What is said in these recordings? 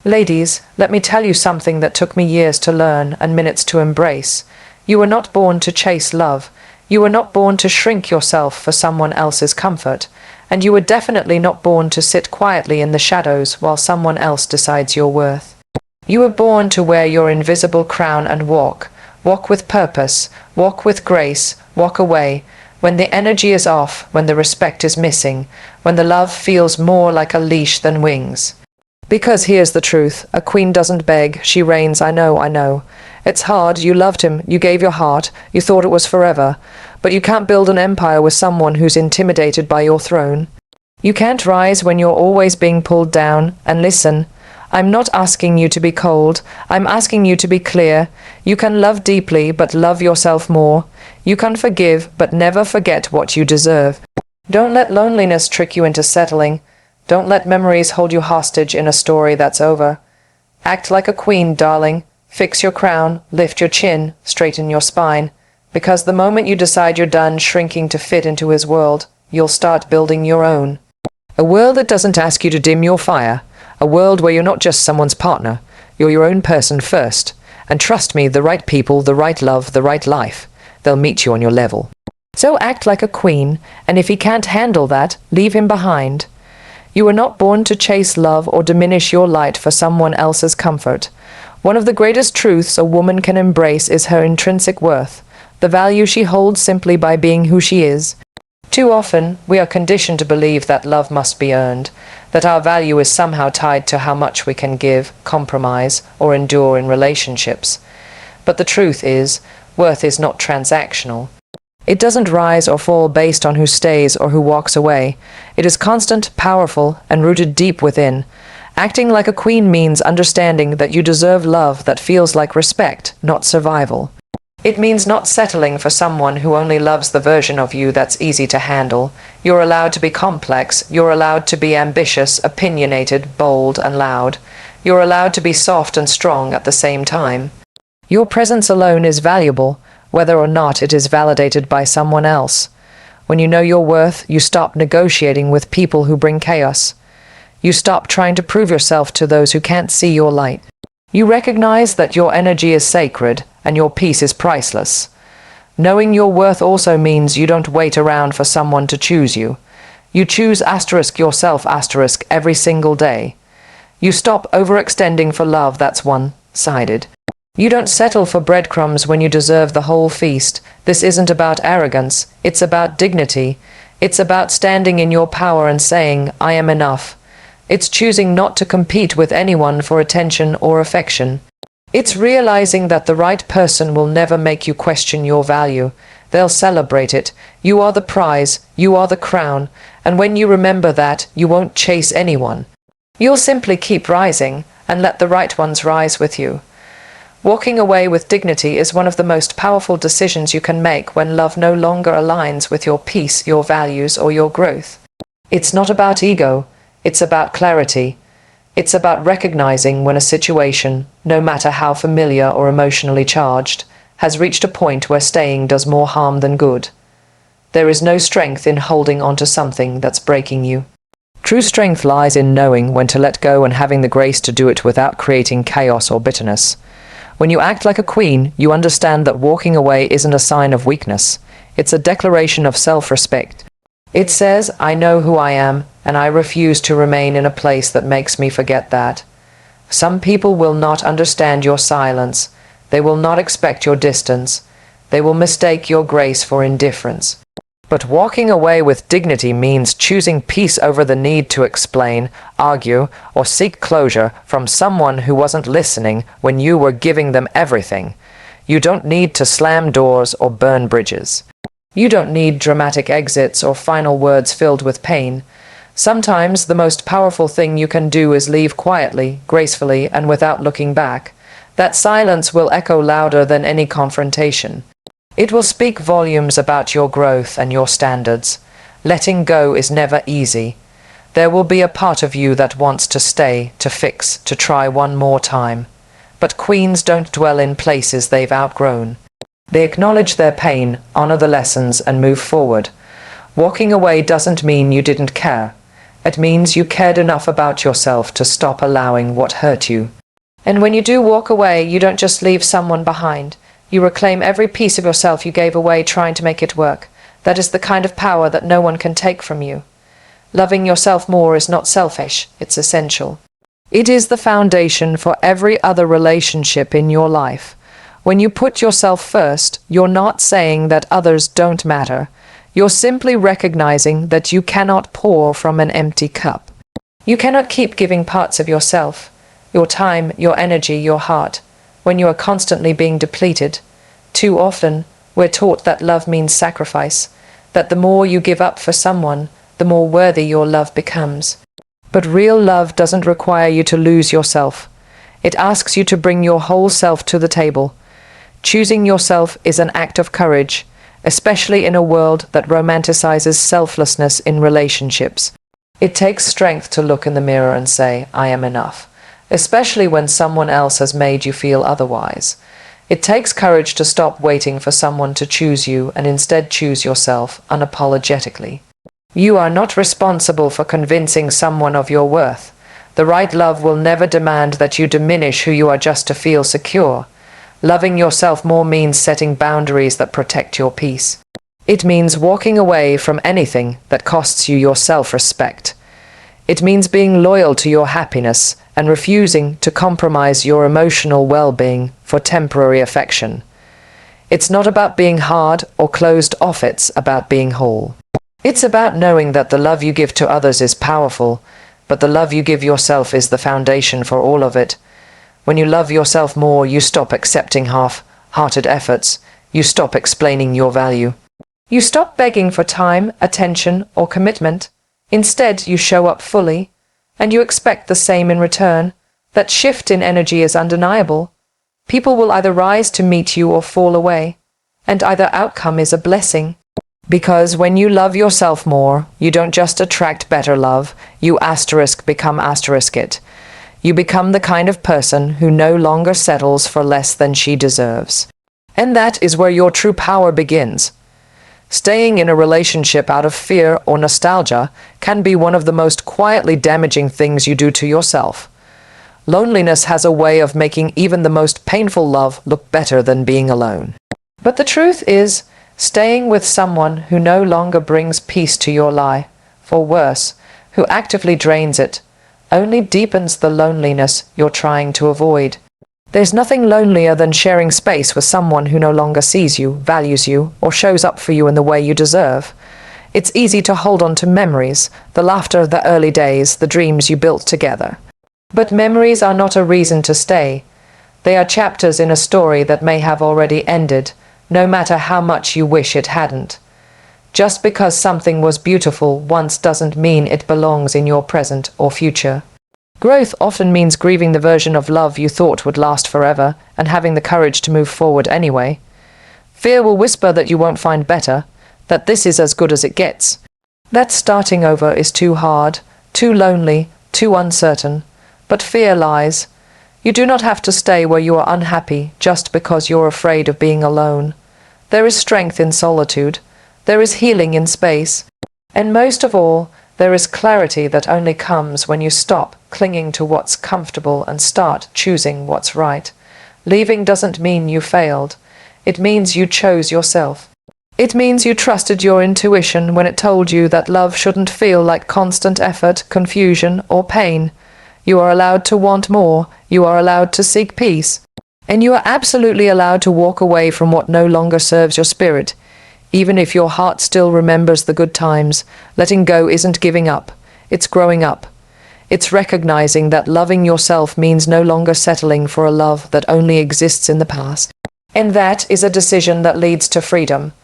Ladies, let me tell you something that took me years to learn and minutes to embrace. You were not born to chase love. You were not born to shrink yourself for someone else's comfort. And you were definitely not born to sit quietly in the shadows while someone else decides your worth. You were born to wear your invisible crown and walk. Walk with purpose, walk with grace, walk away. When the energy is off, when the respect is missing, when the love feels more like a leash than wings. Because here's the truth, a queen doesn't beg, she reigns, I know. It's hard, you loved him, you gave your heart, you thought it was forever. But you can't build an empire with someone who's intimidated by your throne. You can't rise when you're always being pulled down. And listen, I'm not asking you to be cold, I'm asking you to be clear. You can love deeply, but love yourself more. You can forgive, but never forget what you deserve. Don't let loneliness trick you into settling. Don't let memories hold you hostage in a story that's over. Act like a queen, darling. Fix your crown, lift your chin, straighten your spine. Because the moment you decide you're done shrinking to fit into his world, you'll start building your own. A world that doesn't ask you to dim your fire. A world where you're not just someone's partner. You're your own person first. And trust me, the right people, the right love, the right life, they'll meet you on your level. So act like a queen, and if he can't handle that, leave him behind. You were not born to chase love or diminish your light for someone else's comfort. One of the greatest truths a woman can embrace is her intrinsic worth, the value she holds simply by being who she is. Too often, we are conditioned to believe that love must be earned, that our value is somehow tied to how much we can give, compromise, or endure in relationships. But the truth is, worth is not transactional. It doesn't rise or fall based on who stays or who walks away. It is constant, powerful, and rooted deep within. Acting like a queen means understanding that you deserve love that feels like respect, not survival. It means not settling for someone who only loves the version of you that's easy to handle. You're allowed to be complex. You're allowed to be ambitious, opinionated, bold, and loud. You're allowed to be soft and strong at the same time. Your presence alone is valuable, whether or not it is validated by someone else. When you know your worth, you stop negotiating with people who bring chaos. You stop trying to prove yourself to those who can't see your light. You recognize that your energy is sacred and your peace is priceless. Knowing your worth also means you don't wait around for someone to choose you. You choose yourself every single day. You stop overextending for love that's one-sided. You don't settle for breadcrumbs when you deserve the whole feast. This isn't about arrogance, it's about dignity. It's about standing in your power and saying, I am enough. It's choosing not to compete with anyone for attention or affection. It's realizing that the right person will never make you question your value. They'll celebrate it. You are the prize, you are the crown, and when you remember that, you won't chase anyone. You'll simply keep rising and let the right ones rise with you. Walking away with dignity is one of the most powerful decisions you can make when love no longer aligns with your peace, your values, or your growth. It's not about ego, it's about clarity. It's about recognizing when a situation, no matter how familiar or emotionally charged, has reached a point where staying does more harm than good. There is no strength in holding on to something that's breaking you. True strength lies in knowing when to let go and having the grace to do it without creating chaos or bitterness. When you act like a queen, you understand that walking away isn't a sign of weakness. It's a declaration of self-respect. It says, I know who I am, and I refuse to remain in a place that makes me forget that. Some people will not understand your silence. They will not expect your distance. They will mistake your grace for indifference. But walking away with dignity means choosing peace over the need to explain, argue, or seek closure from someone who wasn't listening when you were giving them everything. You don't need to slam doors or burn bridges. You don't need dramatic exits or final words filled with pain. Sometimes the most powerful thing you can do is leave quietly, gracefully, and without looking back. That silence will echo louder than any confrontation. It will speak volumes about your growth and your standards. Letting go is never easy. There will be a part of you that wants to stay, to fix, to try one more time. But queens don't dwell in places they've outgrown. They acknowledge their pain, honor the lessons, and move forward. Walking away doesn't mean you didn't care. It means you cared enough about yourself to stop allowing what hurt you. And when you do walk away, you don't just leave someone behind. You reclaim every piece of yourself you gave away trying to make it work. That is the kind of power that no one can take from you. Loving yourself more is not selfish, it's essential. It is the foundation for every other relationship in your life. When you put yourself first, you're not saying that others don't matter. You're simply recognizing that you cannot pour from an empty cup. You cannot keep giving parts of yourself, your time, your energy, your heart, when you are constantly being depleted. Too often, we're taught that love means sacrifice, that the more you give up for someone, the more worthy your love becomes. But real love doesn't require you to lose yourself. It asks you to bring your whole self to the table. Choosing yourself is an act of courage, especially in a world that romanticizes selflessness in relationships. It takes strength to look in the mirror and say, I am enough, especially when someone else has made you feel otherwise. It takes courage to stop waiting for someone to choose you and instead choose yourself unapologetically. You are not responsible for convincing someone of your worth. The right love will never demand that you diminish who you are just to feel secure. Loving yourself more means setting boundaries that protect your peace. It means walking away from anything that costs you your self-respect. It means being loyal to your happiness and refusing to compromise your emotional well-being for temporary affection. It's not about being hard or closed off, it's about being whole. It's about knowing that the love you give to others is powerful, but the love you give yourself is the foundation for all of it. When you love yourself more, you stop accepting half-hearted efforts. You stop explaining your value. You stop begging for time, attention, or commitment. Instead, you show up fully, and you expect the same in return. That shift in energy is undeniable. People will either rise to meet you or fall away, and either outcome is a blessing. Because when you love yourself more, you don't just attract better love, you become it. You become the kind of person who no longer settles for less than she deserves. And that is where your true power begins. Staying in a relationship out of fear or nostalgia can be one of the most quietly damaging things you do to yourself. Loneliness has a way of making even the most painful love look better than being alone. But the truth is, staying with someone who no longer brings peace to your life, or worse, who actively drains it, only deepens the loneliness you're trying to avoid. There's nothing lonelier than sharing space with someone who no longer sees you, values you, or shows up for you in the way you deserve. It's easy to hold on to memories, the laughter of the early days, the dreams you built together. But memories are not a reason to stay. They are chapters in a story that may have already ended, no matter how much you wish it hadn't. Just because something was beautiful once doesn't mean it belongs in your present or future. Growth often means grieving the version of love you thought would last forever and having the courage to move forward anyway. Fear will whisper that you won't find better, that this is as good as it gets. That starting over is too hard, too lonely, too uncertain. But fear lies. You do not have to stay where you are unhappy just because you're afraid of being alone. There is strength in solitude. There is healing in space. And most of all, there is clarity that only comes when you stop clinging to what's comfortable and start choosing what's right. Leaving doesn't mean you failed. It means you chose yourself. It means you trusted your intuition when it told you that love shouldn't feel like constant effort, confusion, or pain. You are allowed to want more. You are allowed to seek peace. And you are absolutely allowed to walk away from what no longer serves your spirit. Even if your heart still remembers the good times, letting go isn't giving up. It's growing up. It's recognizing that loving yourself means no longer settling for a love that only exists in the past. And that is a decision that leads to freedom.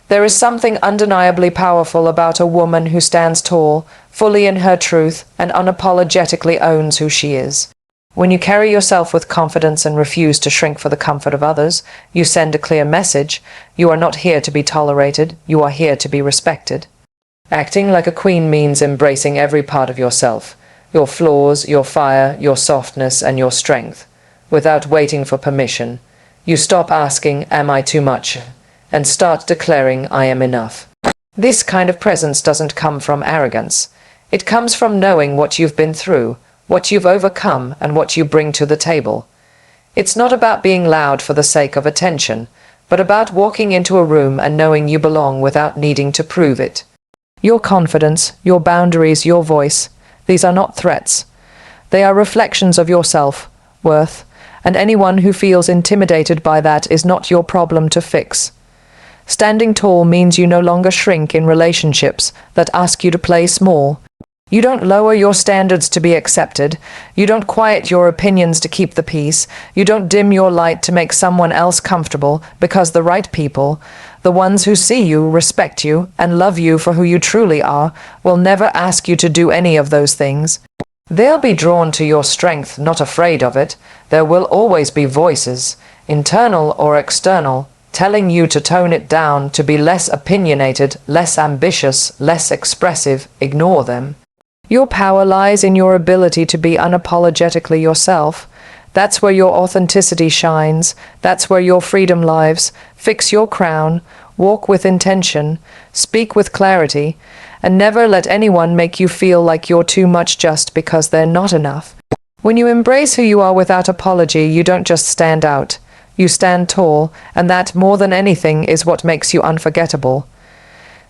There is something undeniably powerful about a woman who stands tall, fully in her truth, and unapologetically owns who she is. When you carry yourself with confidence and refuse to shrink for the comfort of others, you send a clear message. You are not here to be tolerated, you are here to be respected. Acting like a queen means embracing every part of yourself, your flaws, your fire, your softness, and your strength. Without waiting for permission, you stop asking, "Am I too much?" and start declaring, "I am enough." This kind of presence doesn't come from arrogance. It comes from knowing what you've been through, what you've overcome, and what you bring to the table. It's not about being loud for the sake of attention, but about walking into a room and knowing you belong without needing to prove it. Your confidence, your boundaries, your voice, these are not threats. They are reflections of your self-worth, and anyone who feels intimidated by that is not your problem to fix. Standing tall means you no longer shrink in relationships that ask you to play small. You don't lower your standards to be accepted. You don't quiet your opinions to keep the peace. You don't dim your light to make someone else comfortable, because the right people, the ones who see you, respect you, and love you for who you truly are, will never ask you to do any of those things. They'll be drawn to your strength, not afraid of it. There will always be voices, internal or external, telling you to tone it down, to be less opinionated, less ambitious, less expressive. Ignore them. Your power lies in your ability to be unapologetically yourself. That's where your authenticity shines. That's where your freedom lives. Fix your crown, walk with intention, speak with clarity, and never let anyone make you feel like you're too much just because they're not enough. When you embrace who you are without apology, you don't just stand out. You stand tall, and that, more than anything, is what makes you unforgettable.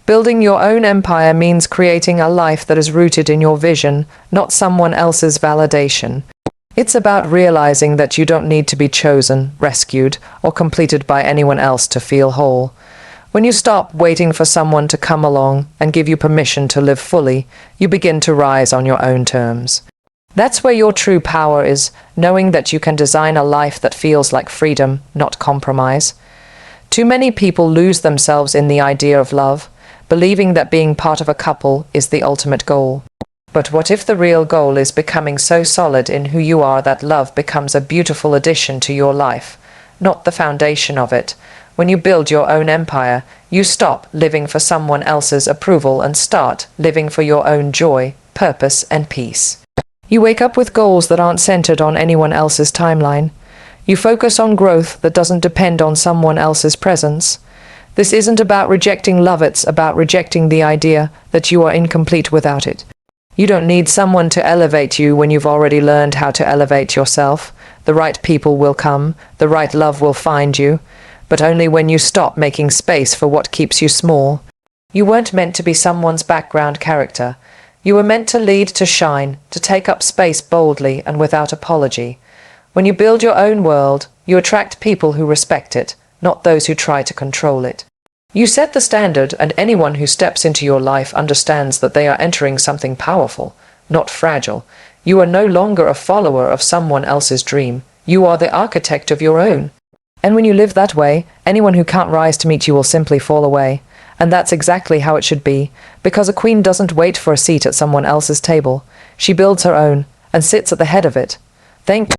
Building your own empire means creating a life that is rooted in your vision, not someone else's validation. It's about realizing that you don't need to be chosen, rescued, or completed by anyone else to feel whole. When you stop waiting for someone to come along and give you permission to live fully, you begin to rise on your own terms. That's where your true power is, knowing that you can design a life that feels like freedom, not compromise. Too many people lose themselves in the idea of love, believing that being part of a couple is the ultimate goal. But what if the real goal is becoming so solid in who you are that love becomes a beautiful addition to your life, not the foundation of it? When you build your own empire, you stop living for someone else's approval and start living for your own joy, purpose, and peace. You wake up with goals that aren't centered on anyone else's timeline. You focus on growth that doesn't depend on someone else's presence. This isn't about rejecting love, it's about rejecting the idea that you are incomplete without it. You don't need someone to elevate you when you've already learned how to elevate yourself. The right people will come, the right love will find you, but only when you stop making space for what keeps you small. You weren't meant to be someone's background character. You were meant to lead, to shine, to take up space boldly and without apology. When you build your own world, you attract people who respect it, not those who try to control it. You set the standard, and anyone who steps into your life understands that they are entering something powerful, not fragile. You are no longer a follower of someone else's dream. You are the architect of your own. And when you live that way, anyone who can't rise to meet you will simply fall away. And that's exactly how it should be, because a queen doesn't wait for a seat at someone else's table. She builds her own, and sits at the head of it. Thank